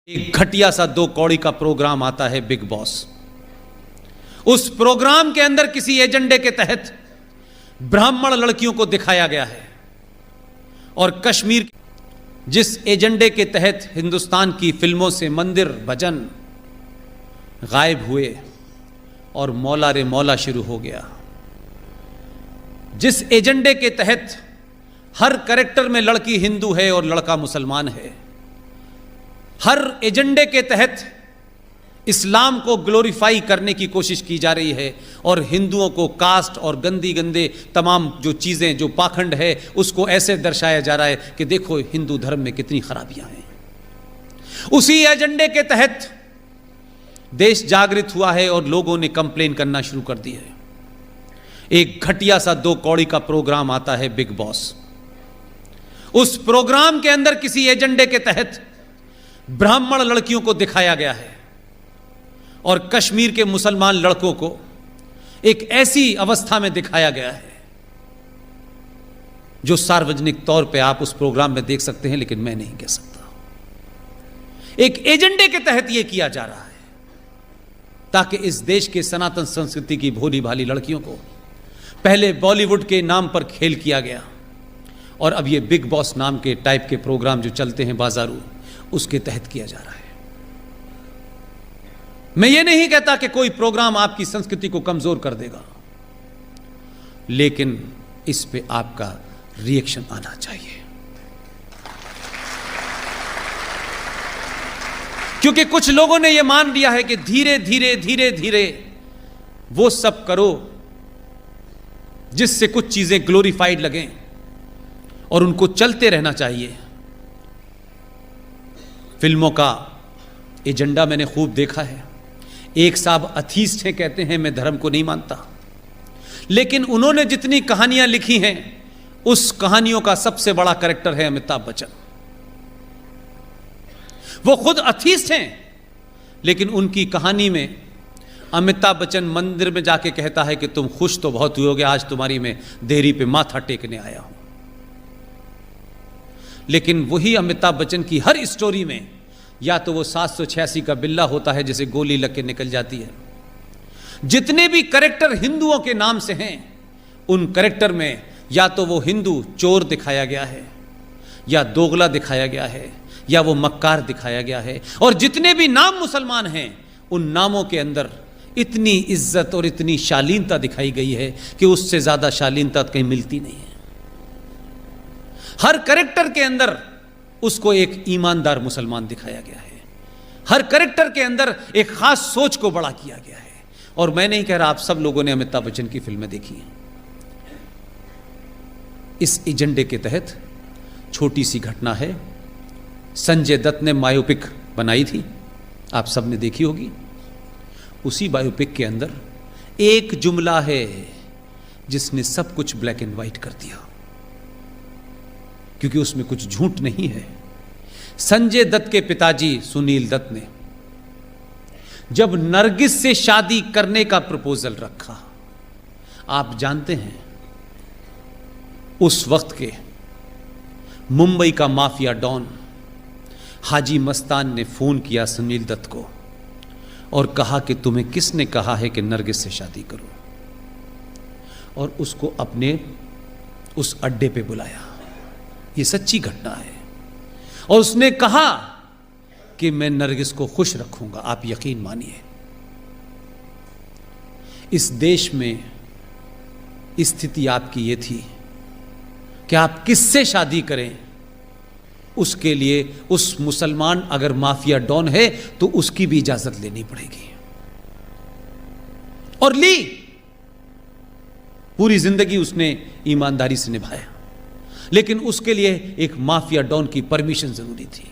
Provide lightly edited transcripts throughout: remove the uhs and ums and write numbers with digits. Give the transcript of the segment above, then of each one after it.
एक घटिया सा 2 कौड़ी का प्रोग्राम आता है बिग बॉस। उस प्रोग्राम के अंदर किसी एजेंडे के तहत ब्राह्मण लड़कियों को दिखाया गया है और कश्मीर जिस एजेंडे के तहत हिंदुस्तान की फिल्मों से मंदिर भजन गायब हुए और मौला रे मौला शुरू हो गया, जिस एजेंडे के तहत हर कैरेक्टर में लड़की हिंदू है और लड़का मुसलमान है, हर एजेंडे के तहत इस्लाम को ग्लोरीफाई करने की कोशिश की जा रही है और हिंदुओं को कास्ट और गंदी गंदे तमाम जो चीज़ें, जो पाखंड है, उसको ऐसे दर्शाया जा रहा है कि देखो हिंदू धर्म में कितनी खराबियां हैं। उसी एजेंडे के तहत देश जागृत हुआ है और लोगों ने कंप्लेन करना शुरू कर दी है। एक घटिया सा 2 कौड़ी का प्रोग्राम आता है बिग बॉस। उस प्रोग्राम के अंदर किसी एजेंडे के तहत ब्राह्मण लड़कियों को दिखाया गया है और कश्मीर के मुसलमान लड़कों को एक ऐसी अवस्था में दिखाया गया है जो सार्वजनिक तौर पे आप उस प्रोग्राम में देख सकते हैं, लेकिन मैं नहीं कह सकता। एक एजेंडे के तहत यह किया जा रहा है ताकि इस देश के सनातन संस्कृति की भोली भाली लड़कियों को पहले बॉलीवुड के नाम पर खेल किया गया और अब ये बिग बॉस नाम के टाइप के प्रोग्राम जो चलते हैं बाजारू, उसके तहत किया जा रहा है। मैं ये नहीं कहता कि कोई प्रोग्राम आपकी संस्कृति को कमजोर कर देगा, लेकिन इस पे आपका रिएक्शन आना चाहिए, क्योंकि कुछ लोगों ने यह मान लिया है कि धीरे धीरे धीरे धीरे वो सब करो जिससे कुछ चीजें ग्लोरीफाइड लगें और उनको चलते रहना चाहिए। फिल्मों का एजेंडा मैंने खूब देखा है। एक साहब अथीस्ट हैं, कहते हैं मैं धर्म को नहीं मानता, लेकिन उन्होंने जितनी कहानियां लिखी हैं उस कहानियों का सबसे बड़ा कैरेक्टर है अमिताभ बच्चन। वो खुद अथीस्ट हैं, लेकिन उनकी कहानी में अमिताभ बच्चन मंदिर में जाके कहता है कि तुम खुश तो बहुत हुए होगे, आज तुम्हारी मैं देहरी पे माथा टेकने आया हूं। लेकिन वही अमिताभ बच्चन की हर स्टोरी में या तो वो 786 का बिल्ला होता है जिसे गोली लग के निकल जाती है। जितने भी कैरेक्टर हिंदुओं के नाम से हैं, उन कैरेक्टर में या तो वो हिंदू चोर दिखाया गया है, या दोगला दिखाया गया है, या वो मक्कार दिखाया गया है। और जितने भी नाम मुसलमान हैं, उन नामों के अंदर इतनी इज्जत और इतनी शालीनता दिखाई गई है कि उससे ज्यादा शालीनता कहीं मिलती नहीं है। हर कैरेक्टर के अंदर उसको एक ईमानदार मुसलमान दिखाया गया है। हर कैरेक्टर के अंदर एक खास सोच को बड़ा किया गया है। और मैं नहीं कह रहा, आप सब लोगों ने अमिताभ बच्चन की फिल्में देखी हैं। इस एजेंडे के तहत छोटी सी घटना है, संजय दत्त ने बायोपिक बनाई थी, आप सब ने देखी होगी। उसी बायोपिक के अंदर एक जुमला है जिसने सब कुछ ब्लैक एंड व्हाइट कर दिया, क्योंकि उसमें कुछ झूठ नहीं है। संजय दत्त के पिताजी सुनील दत्त ने जब नरगिस से शादी करने का प्रपोजल रखा, आप जानते हैं उस वक्त के मुंबई का माफिया डॉन हाजी मस्तान ने फोन किया सुनील दत्त को और कहा कि तुम्हें किसने कहा है कि नरगिस से शादी करो, और उसको अपने उस अड्डे पे बुलाया। ये सच्ची घटना है। और उसने कहा कि मैं नरगिस को खुश रखूंगा, आप यकीन मानिए। इस देश में स्थिति आपकी ये थी कि आप किससे शादी करें, उसके लिए उस मुसलमान अगर माफिया डॉन है तो उसकी भी इजाजत लेनी पड़ेगी, और ली। पूरी जिंदगी उसने ईमानदारी से निभाया, लेकिन उसके लिए एक माफिया डॉन की परमिशन जरूरी थी।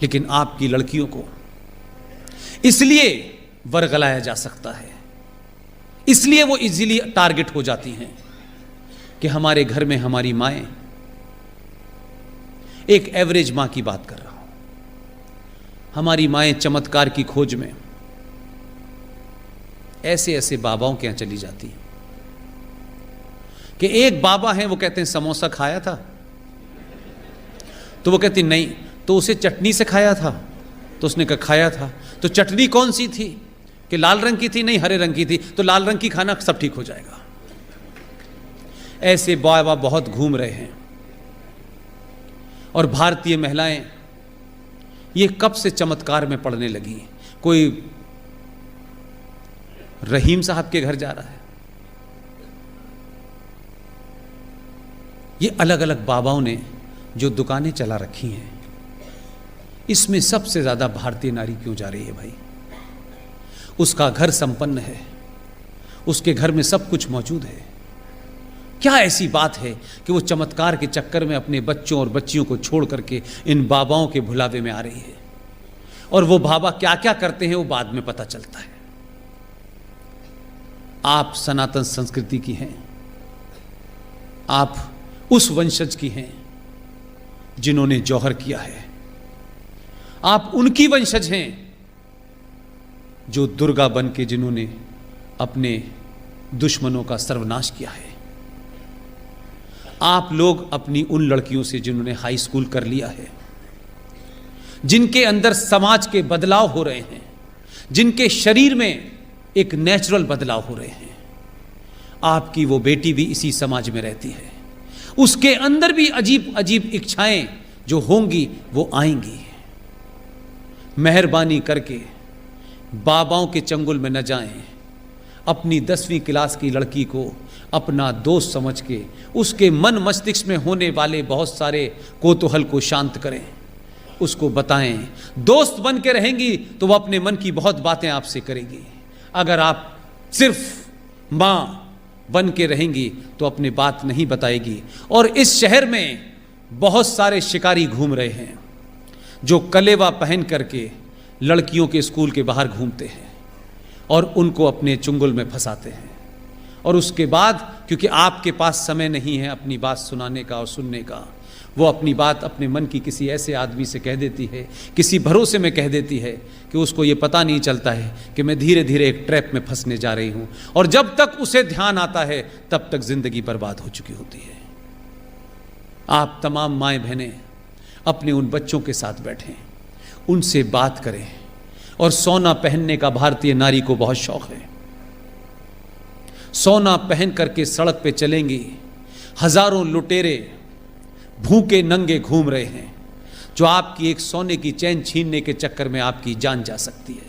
लेकिन आपकी लड़कियों को इसलिए वर्गलाया जा सकता है, इसलिए वो इजीली टारगेट हो जाती हैं कि हमारे घर में हमारी माएं, एक एवरेज मां की बात कर रहा हूं, हमारी माएं चमत्कार की खोज में ऐसे ऐसे बाबाओं के यहां चली जाती हैं कि एक बाबा हैं, वो कहते हैं समोसा खाया था, तो वो कहती नहीं, तो उसे चटनी से खाया था? तो उसने कहा खाया था। तो चटनी कौन सी थी? कि लाल रंग की थी? नहीं, हरे रंग की थी। तो लाल रंग की खाना, सब ठीक हो जाएगा। ऐसे बाबा बहुत घूम रहे हैं। और भारतीय महिलाएं ये कब से चमत्कार में पड़ने लगी? कोई रहीम साहब के घर जा रहा है, ये अलग अलग बाबाओं ने जो दुकानें चला रखी हैं, इसमें सबसे ज्यादा भारतीय नारी क्यों जा रही है भाई? उसका घर संपन्न है, उसके घर में सब कुछ मौजूद है। क्या ऐसी बात है कि वो चमत्कार के चक्कर में अपने बच्चों और बच्चियों को छोड़ करके इन बाबाओं के भुलावे में आ रही है? और वो बाबा क्या क्या करते हैं वो बाद में पता चलता है। आप सनातन संस्कृति की हैं, आप उस वंशज की हैं जिन्होंने जौहर किया है, आप उनकी वंशज हैं जो दुर्गा बन के जिन्होंने अपने दुश्मनों का सर्वनाश किया है। आप लोग अपनी उन लड़कियों से जिन्होंने हाई स्कूल कर लिया है, जिनके अंदर समाज के बदलाव हो रहे हैं, जिनके शरीर में एक नेचुरल बदलाव हो रहे हैं। आपकी वो बेटी भी इसी समाज में रहती है, उसके अंदर भी अजीब अजीब इच्छाएं जो होंगी वो आएंगी। मेहरबानी करके बाबाओं के चंगुल में न जाएं। अपनी 10वीं क्लास की लड़की को अपना दोस्त समझ के उसके मन मस्तिष्क में होने वाले बहुत सारे कोतूहल को शांत करें, उसको बताएं। दोस्त बन के रहेंगी तो वह अपने मन की बहुत बातें आपसे करेगी। अगर आप सिर्फ मां बन के रहेंगी तो अपनी बात नहीं बताएगी। और इस शहर में बहुत सारे शिकारी घूम रहे हैं जो कलेवा पहन करके लड़कियों के स्कूल के बाहर घूमते हैं और उनको अपने चुंगल में फंसाते हैं। और उसके बाद क्योंकि आपके पास समय नहीं है अपनी बात सुनाने का और सुनने का, वो अपनी बात अपने मन की किसी ऐसे आदमी से कह देती है, किसी भरोसे में कह देती है कि उसको ये पता नहीं चलता है कि मैं धीरे धीरे एक ट्रैप में फंसने जा रही हूं। और जब तक उसे ध्यान आता है तब तक जिंदगी बर्बाद हो चुकी होती है। आप तमाम माएँ बहनें अपने उन बच्चों के साथ बैठें, उनसे बात करें। और सोना पहनने का भारतीय नारी को बहुत शौक है। सोना पहन करके सड़क पे चलेंगी, हजारों लुटेरे भूखे नंगे घूम रहे हैं जो आपकी एक सोने की चैन छीनने के चक्कर में आपकी जान जा सकती है।